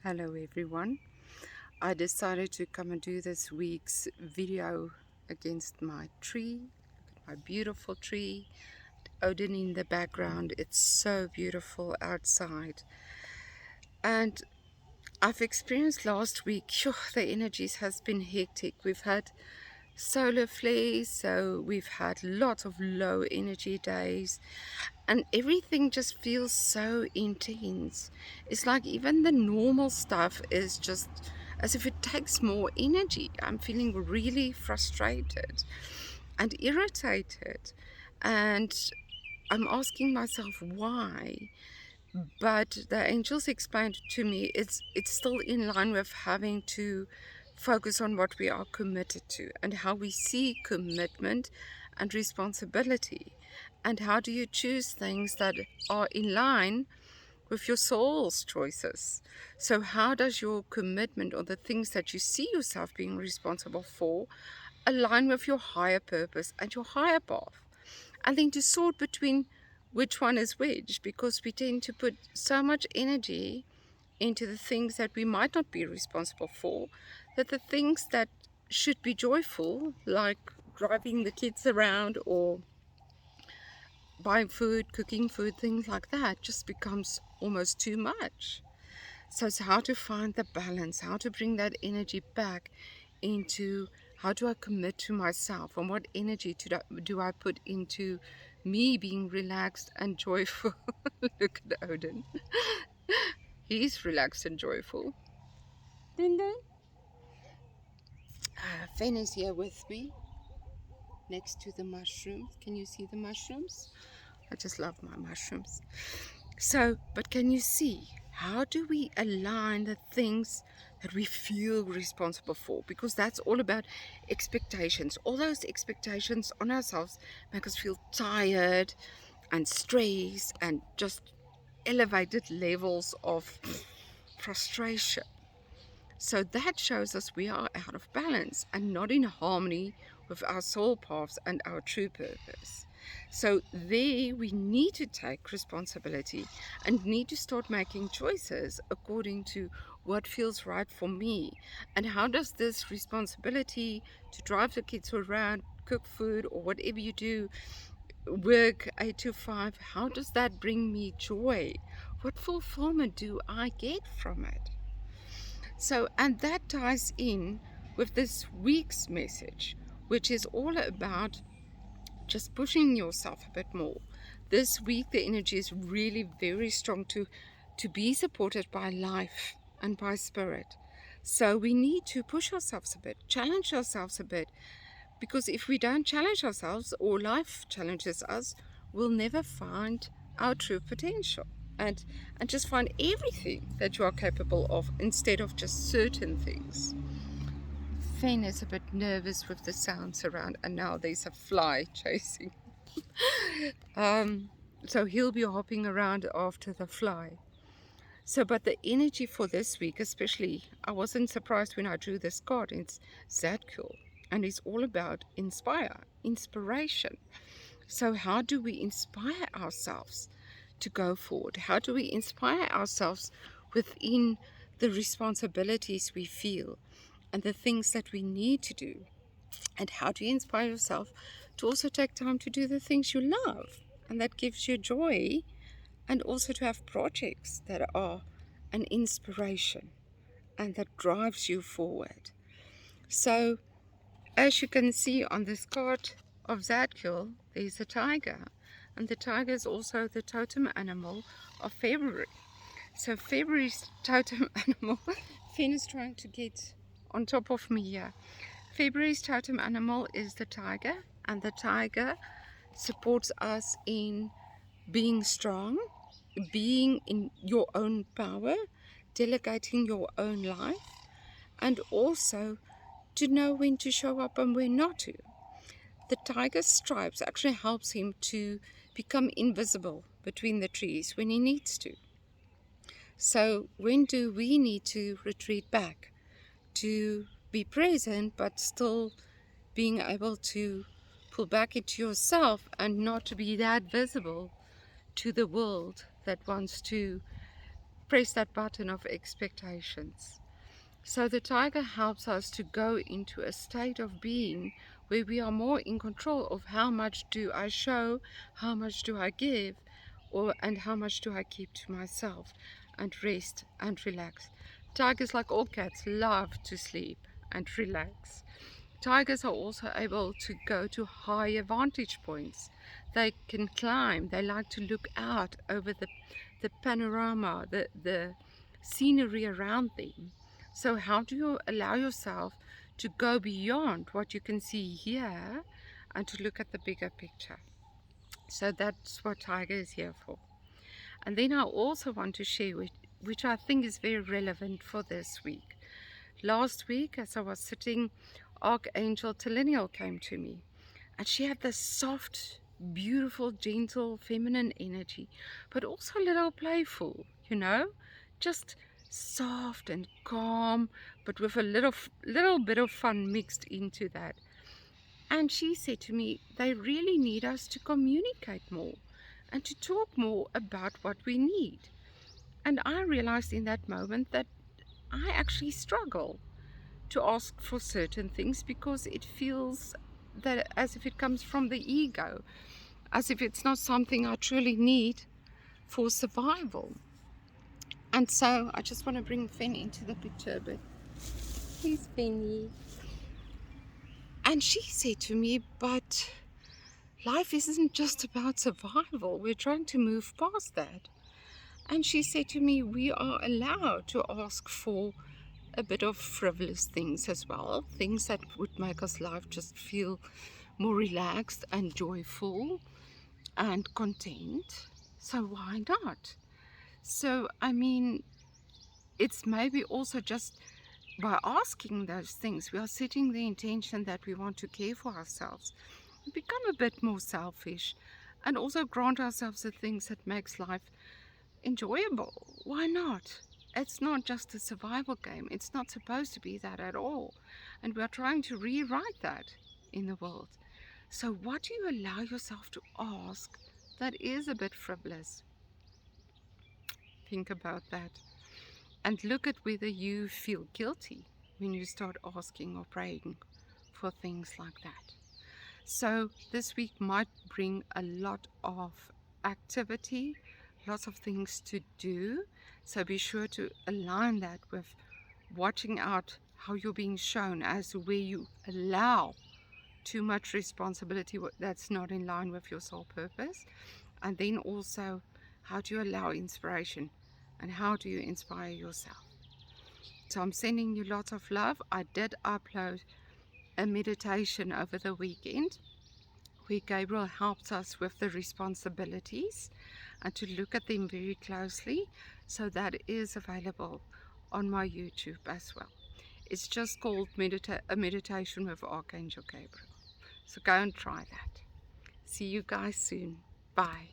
Hello everyone. I decided to come and do this week's video against my tree. Look at my beautiful tree. Odin in the background. It's so beautiful outside. And I've experienced last week, the energies has been hectic. We've had solar flares, so we've had lots of low energy days, and everything just feels so intense. It's like even the normal stuff is just as if it takes more energy. I'm feeling really frustrated and irritated, and I'm asking myself why. But the angels explained to me it's still in line with having to focus on what we are committed to and how we see commitment and responsibility, and how do you choose things that are in line with your soul's choices. So how does your commitment or the things that you see yourself being responsible for align with your higher purpose and your higher path? And then to sort between which one is which, because we tend to put so much energy into the things that we might not be responsible for, that the things that should be joyful, like driving the kids around or buying food, cooking food, things like that, just becomes almost too much. So it's how to find the balance, how to bring that energy back into how do I commit to myself, and what energy do I put into me being relaxed and joyful. Look at Odin. He's relaxed and joyful. Din din. Fen is here with me next to the mushrooms. Can you see the mushrooms? I just love my mushrooms. So, but can you see, how do we align the things that we feel responsible for? Because that's all about expectations. All those expectations on ourselves make us feel tired and stressed and just elevated levels of frustration. So that shows us we are out of balance and not in harmony with our soul paths and our true purpose. So there we need to take responsibility and need to start making choices according to what feels right for me. And how does this responsibility to drive the kids around, cook food, or whatever you do, work 8 to 5, how does that bring me joy? What fulfillment do I get from it? So, and that ties in with this week's message, which is all about just pushing yourself a bit more. This week, the energy is really very strong to be supported by life and by spirit. So we need to push ourselves a bit, challenge ourselves a bit, because if we don't challenge ourselves or life challenges us, we'll never find our true potential and just find everything that you are capable of instead of just certain things. Fane is a bit nervous with the sounds around, and now there's a fly chasing. So he'll be hopping around after the fly. So, but the energy for this week, especially, I wasn't surprised when I drew this card. It's Zadkiel, and it's all about inspiration. So, how do we inspire ourselves to go forward? How do we inspire ourselves within the responsibilities we feel and the things that we need to do? And how do you inspire yourself to also take time to do the things you love and that gives you joy, and also to have projects that are an inspiration and that drives you forward? So, as you can see on this card of Zadkiel, there's a tiger, and the tiger is also the totem animal of February. So February's totem animal, Finn is trying to get on top of me here. February's totem animal is the tiger, and the tiger supports us in being strong, being in your own power, delegating your own life, and also to know when to show up and when not to. The tiger's stripes actually helps him to become invisible between the trees when he needs to. So when do we need to retreat back to be present but still being able to pull back into yourself and not to be that visible to the world that wants to press that button of expectations. So the tiger helps us to go into a state of being where we are more in control of how much do I show, how much do I give, and how much do I keep to myself, and rest and relax. Tigers, like all cats, love to sleep and relax. Tigers are also able to go to higher vantage points. They can climb. They like to look out over the panorama, the scenery around them. So how do you allow yourself to go beyond what you can see here and to look at the bigger picture? So that's what Tiger is here for. And then I also want to share, which I think is very relevant for this week. Last week, as I was sitting, Archangel Telenial came to me, and she had this soft, beautiful, gentle, feminine energy, but also a little playful, just soft and calm, but with a little bit of fun mixed into that. And she said to me, they really need us to communicate more and to talk more about what we need. And I realized in that moment that I actually struggle to ask for certain things because it feels that as if it comes from the ego, as if it's not something I truly need for survival. And so I just want to bring Fen into the picture a bit. Please, Fenny. And she said to me, but life isn't just about survival. We're trying to move past that. And she said to me, we are allowed to ask for a bit of frivolous things as well, things that would make us life just feel more relaxed and joyful and content. So why not? So I mean, it's maybe also just by asking those things, we are setting the intention that we want to care for ourselves, become a bit more selfish, and also grant ourselves the things that makes life enjoyable. Why not? It's not just a survival game. It's not supposed to be that at all. And we are trying to rewrite that in the world. So what do you allow yourself to ask that is a bit frivolous? Think about that. And look at whether you feel guilty when you start asking or praying for things like that. So this week might bring a lot of activity, lots of things to do. So be sure to align that with watching out how you're being shown as to where you allow too much responsibility that's not in line with your soul purpose. And then also, how do you allow inspiration and how do you inspire yourself? So I'm sending you lots of love. I did upload a meditation over the weekend where Gabriel helps us with the responsibilities and to look at them very closely. So that is available on my YouTube as well. It's just called a meditation with Archangel Gabriel. So go and try that. See you guys soon. Bye.